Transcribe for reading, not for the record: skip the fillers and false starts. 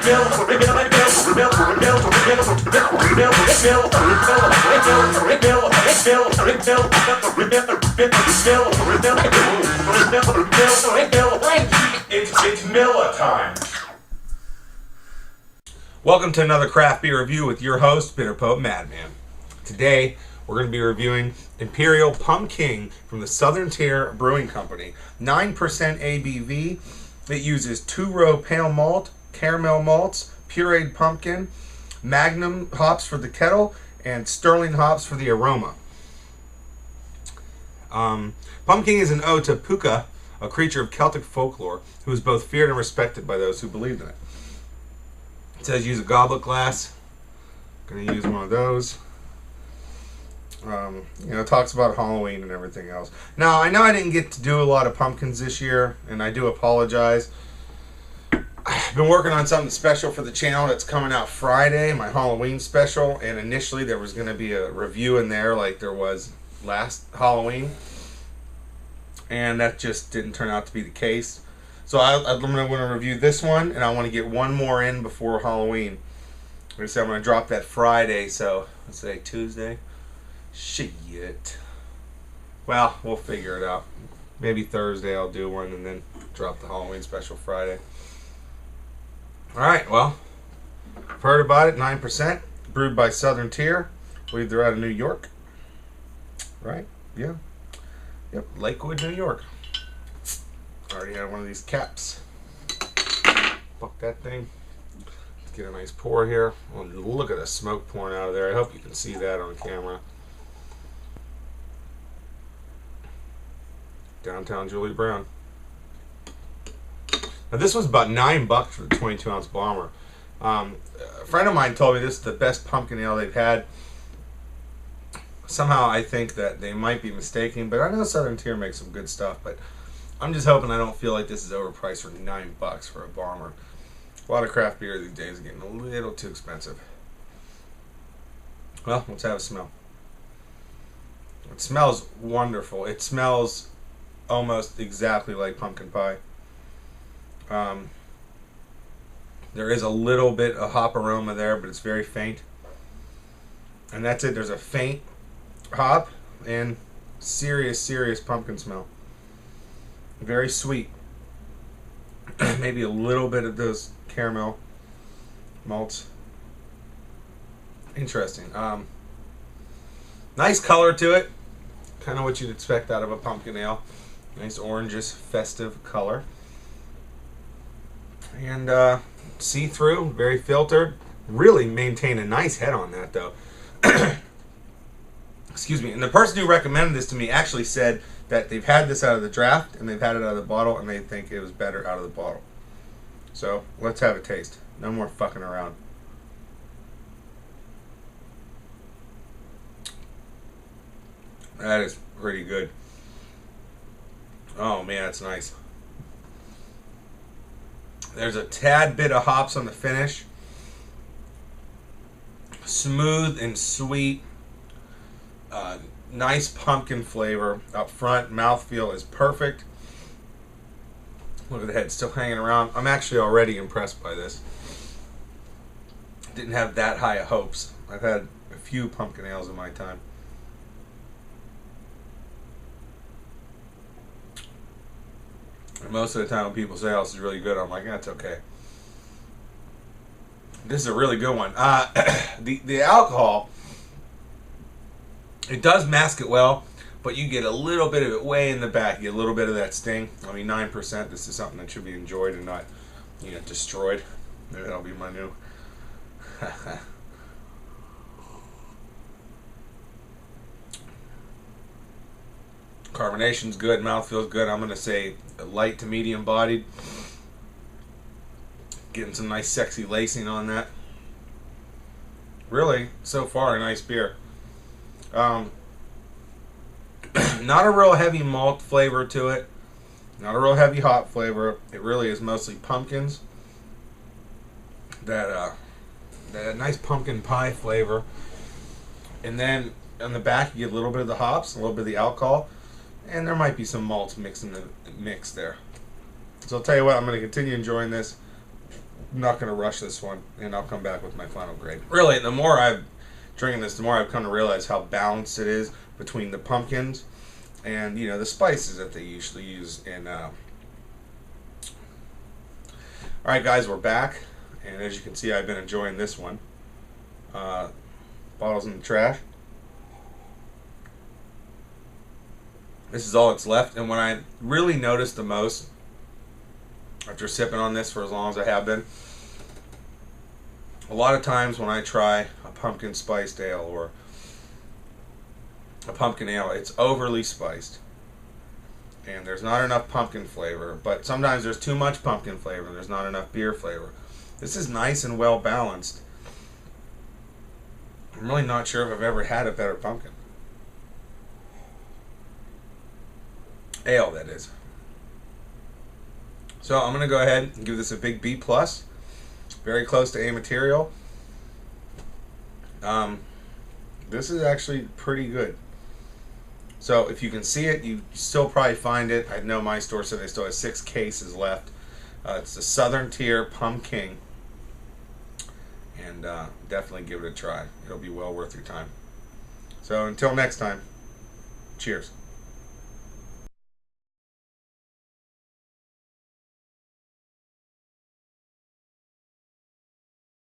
It's Miller time. Welcome to another craft beer review with your host, Bitter Poet Madman. Today, we're going to be reviewing Imperial Pumking from the Southern Tier Brewing Company. 9% ABV. It uses 2-row pale malt, caramel malts, pureed pumpkin, magnum hops for the kettle, and sterling hops for the aroma. Pumpking is an ode to Puka, a creature of Celtic folklore, who is both feared and respected by those who believed in it. It says use a goblet glass. I'm going to use one of those. It talks about Halloween and everything else. Now, I know I didn't get to do a lot of pumpkins this year, and I do apologize. I've been working on something special for the channel that's coming out Friday, my Halloween special, and initially there was going to be a review in there like there was last Halloween, and that just didn't turn out to be the case. So I'm going to review this one, and I want to get one more in before Halloween. Like I said, I'm going to drop that Friday, so let's say Tuesday. Shit. Well, we'll figure it out. Maybe Thursday I'll do one and then drop the Halloween special Friday. Alright, well, I've heard about it. 9%. Brewed by Southern Tier. I believe they're out of New York. Right? Yeah. Yep, Lakewood, New York. Already had one of these caps. Fuck that thing. Let's get a nice pour here. Oh, look at the smoke pouring out of there. I hope you can see that on camera. Downtown Julie Brown. Now this was about $9 for the 22-ounce bomber. A friend of mine told me this is the best pumpkin ale they've had. Somehow I think that they might be mistaken, but I know Southern Tier makes some good stuff, but I'm just hoping I don't feel like this is overpriced for $9 for a bomber. A lot of craft beer these days is getting a little too expensive. Well, let's have a smell. It smells wonderful. It smells almost exactly like pumpkin pie. There is a little bit of hop aroma there, but it's very faint. And that's it. There's a faint hop and serious pumpkin smell. Very sweet. Maybe a little bit of those caramel malts. Interesting. Nice color to it. Kind of what you'd expect out of a pumpkin ale. Nice orangish, festive color. And see-through, very filtered. Really maintain a nice head on that, though. Excuse me. And the person who recommended this to me actually said that they've had this out of the draft and they've had it out of the bottle and they think it was better out of the bottle. So, let's have a taste. No more fucking around. That is pretty good. Oh man, that's nice. There's a tad bit of hops on the finish. Smooth and sweet. Nice pumpkin flavor up front. Mouthfeel is perfect. Look at the head still hanging around. I'm actually already impressed by this. Didn't have that high of hopes. I've had a few pumpkin ales in my time. And most of the time when people say, oh, this is really good, I'm like, that's okay. This is a really good one. The alcohol, it does mask it well, but you get a little bit of it way in the back. You get a little bit of that sting. I mean, 9%, this is something that should be enjoyed and not, destroyed. Maybe that'll be my new... Carbonation's good, mouth feels good. I'm going to say light to medium bodied. Getting some nice sexy lacing on that. Really, so far, a nice beer. Not a real heavy malt flavor to it. Not a real heavy hop flavor. It really is mostly pumpkins. That nice pumpkin pie flavor. And then on the back you get a little bit of the hops, a little bit of the alcohol, and there might be some malts mixed in the mix there. So I'll tell you what, I'm going to continue enjoying this I'm not going to rush this one, and I'll come back with my final grade. Really, the more I've drinking this, the more I've come to realize how balanced it is between the pumpkins and, you know, the spices that they usually use in. All right, guys, we're back, and as you can see, I've been enjoying this one. Bottles in the trash. This is all that's left, and when I really noticed the most after sipping on this for as long as I have been, a lot of times when I try a pumpkin spiced ale or a pumpkin ale, it's overly spiced and there's not enough pumpkin flavor, but sometimes there's too much pumpkin flavor and there's not enough beer flavor. This is nice and well balanced. I'm really not sure if I've ever had a better pumpkin ale, that is. So I'm going to go ahead and give this a big B+. Very close to A material. This is actually pretty good. So if you can see it, you still probably find it. I know my store said they still have 6 cases left. It's the Southern Tier Pumking. And definitely give it a try. It'll be well worth your time. So until next time, cheers.